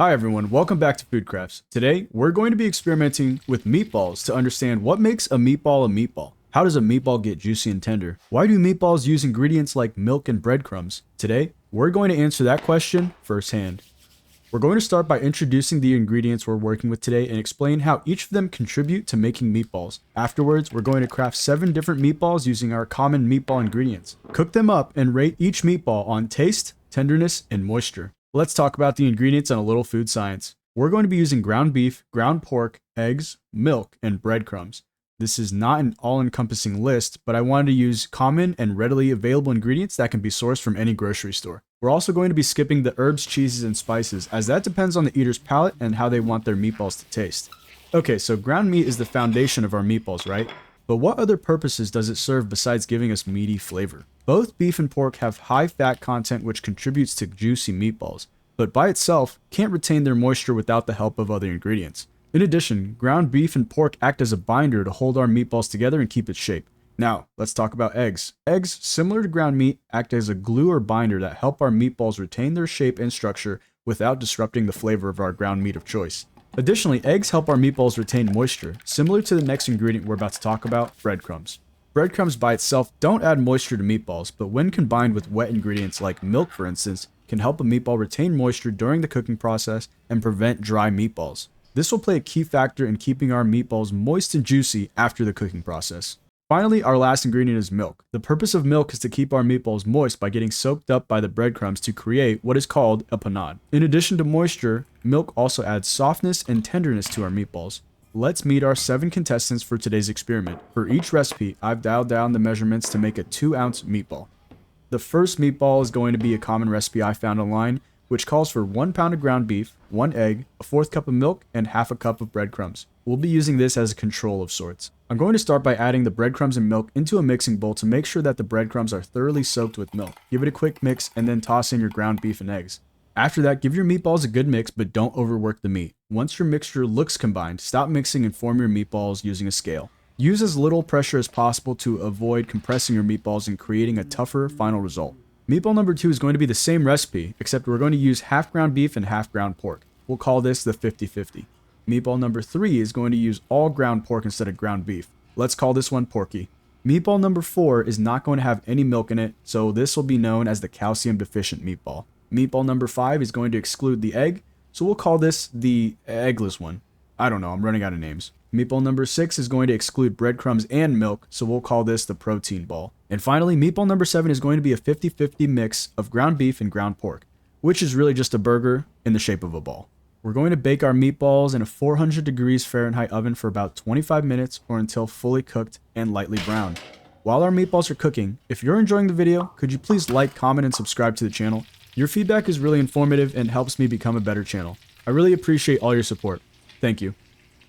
Hi everyone, welcome back to FoodCrafts. Today, we're going to be experimenting with meatballs to understand what makes a meatball. How does a meatball get juicy and tender? Why do meatballs use ingredients like milk and breadcrumbs? Today, we're going to answer that question firsthand. We're going to start by introducing the ingredients we're working with today and explain how each of them contribute to making meatballs. Afterwards, we're going to craft 7 different meatballs using our common meatball ingredients. Cook them up and rate each meatball on taste, tenderness, and moisture. Let's talk about the ingredients and a little food science. We're going to be using ground beef, ground pork, eggs, milk, and breadcrumbs. This is not an all-encompassing list, but I wanted to use common and readily available ingredients that can be sourced from any grocery store. We're also going to be skipping the herbs, cheeses, and spices, as that depends on the eater's palate and how they want their meatballs to taste. Okay, so ground meat is the foundation of our meatballs, right? But what other purposes does it serve besides giving us meaty flavor? Both beef and pork have high fat content which contributes to juicy meatballs, but by itself can't retain their moisture without the help of other ingredients. In addition, ground beef and pork act as a binder to hold our meatballs together and keep its shape. Now, let's talk about eggs. Eggs, similar to ground meat, act as a glue or binder that help our meatballs retain their shape and structure without disrupting the flavor of our ground meat of choice. Additionally, eggs help our meatballs retain moisture, similar to the next ingredient we're about to talk about, breadcrumbs. Breadcrumbs by itself don't add moisture to meatballs, but when combined with wet ingredients like milk, for instance, can help a meatball retain moisture during the cooking process and prevent dry meatballs. This will play a key factor in keeping our meatballs moist and juicy after the cooking process. Finally, our last ingredient is milk. The purpose of milk is to keep our meatballs moist by getting soaked up by the breadcrumbs to create what is called a panade. In addition to moisture, milk also adds softness and tenderness to our meatballs. Let's meet our 7 contestants for today's experiment. For each recipe, I've dialed down the measurements to make a 2-ounce meatball. The first meatball is going to be a common recipe I found online, which calls for 1 pound of ground beef, 1 egg, a 1/4 cup of milk, and half a cup of breadcrumbs. We'll be using this as a control of sorts. I'm going to start by adding the breadcrumbs and milk into a mixing bowl to make sure that the breadcrumbs are thoroughly soaked with milk. Give it a quick mix and then toss in your ground beef and eggs. After that, give your meatballs a good mix, but don't overwork the meat. Once your mixture looks combined, stop mixing and form your meatballs using a scale. Use as little pressure as possible to avoid compressing your meatballs and creating a tougher final result. Meatball number 2 is going to be the same recipe, except we're going to use half ground beef and half ground pork. We'll call this the 50-50. Meatball number 3 is going to use all ground pork instead of ground beef. Let's call this one porky. Meatball number 4 is not going to have any milk in it, so this will be known as the calcium deficient meatball. Meatball number 5 is going to exclude the egg, so we'll call this the eggless one. I don't know, I'm running out of names. Meatball number 6 is going to exclude breadcrumbs and milk, so we'll call this the protein ball. And finally, meatball number 7 is going to be a 50-50 mix of ground beef and ground pork, which is really just a burger in the shape of a ball. We're going to bake our meatballs in a 400 degrees Fahrenheit oven for about 25 minutes or until fully cooked and lightly browned. While our meatballs are cooking, if you're enjoying the video, could you please like, comment, and subscribe to the channel? Your feedback is really informative and helps me become a better channel. I really appreciate all your support. Thank you.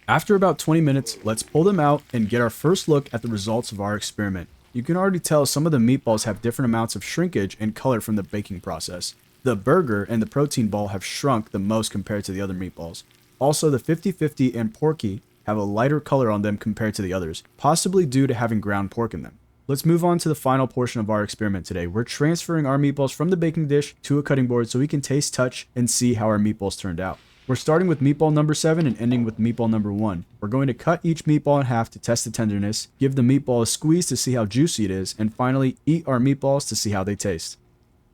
After about 20 minutes, let's pull them out and get our first look at the results of our experiment. You can already tell some of the meatballs have different amounts of shrinkage and color from the baking process. The burger and the protein ball have shrunk the most compared to the other meatballs. Also, the 50-50 and porky have a lighter color on them compared to the others, possibly due to having ground pork in them. Let's move on to the final portion of our experiment today. We're transferring our meatballs from the baking dish to a cutting board so we can taste, touch, and see how our meatballs turned out. We're starting with meatball number 7 and ending with meatball number 1. We're going to cut each meatball in half to test the tenderness, give the meatball a squeeze to see how juicy it is, and finally eat our meatballs to see how they taste.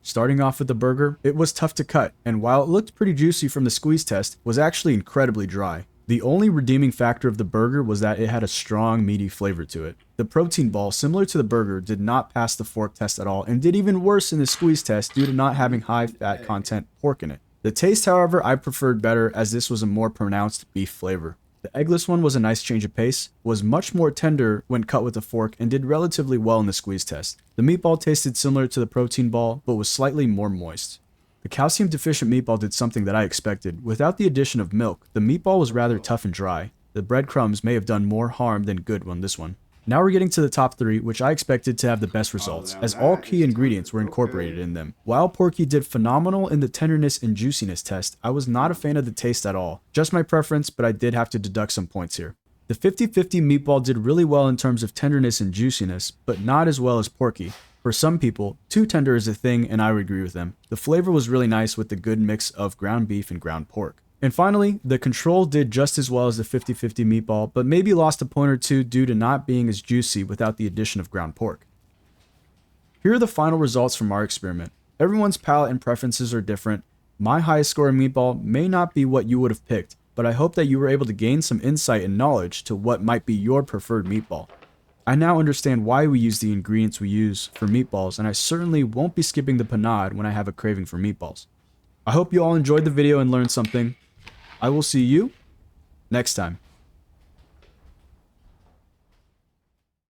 Starting off with the burger, it was tough to cut, and while it looked pretty juicy from the squeeze test, was actually incredibly dry. The only redeeming factor of the burger was that it had a strong, meaty flavor to it. The protein ball, similar to the burger, did not pass the fork test at all, and did even worse in the squeeze test due to not having high fat content pork in it. The taste, however, I preferred better as this was a more pronounced beef flavor. The eggless one was a nice change of pace, was much more tender when cut with a fork, and did relatively well in the squeeze test. The meatball tasted similar to the protein ball, but was slightly more moist. The calcium deficient meatball did something that I expected. Without the addition of milk, the meatball was rather tough and dry. The breadcrumbs may have done more harm than good on this one. Now we're getting to the top 3, which I expected to have the best results, as all key ingredients were incorporated in them. While porky did phenomenal in the tenderness and juiciness test, I was not a fan of the taste at all. Just my preference, but I did have to deduct some points here. The 50-50 meatball did really well in terms of tenderness and juiciness, but not as well as porky. For some people, too tender is a thing, and I would agree with them. The flavor was really nice with the good mix of ground beef and ground pork. And finally, the control did just as well as the 50-50 meatball, but maybe lost a point or two due to not being as juicy without the addition of ground pork. Here are the final results from our experiment. Everyone's palate and preferences are different. My highest score in meatball may not be what you would have picked, but I hope that you were able to gain some insight and knowledge to what might be your preferred meatball. I now understand why we use the ingredients we use for meatballs, and I certainly won't be skipping the panade when I have a craving for meatballs. I hope you all enjoyed the video and learned something. I will see you next time.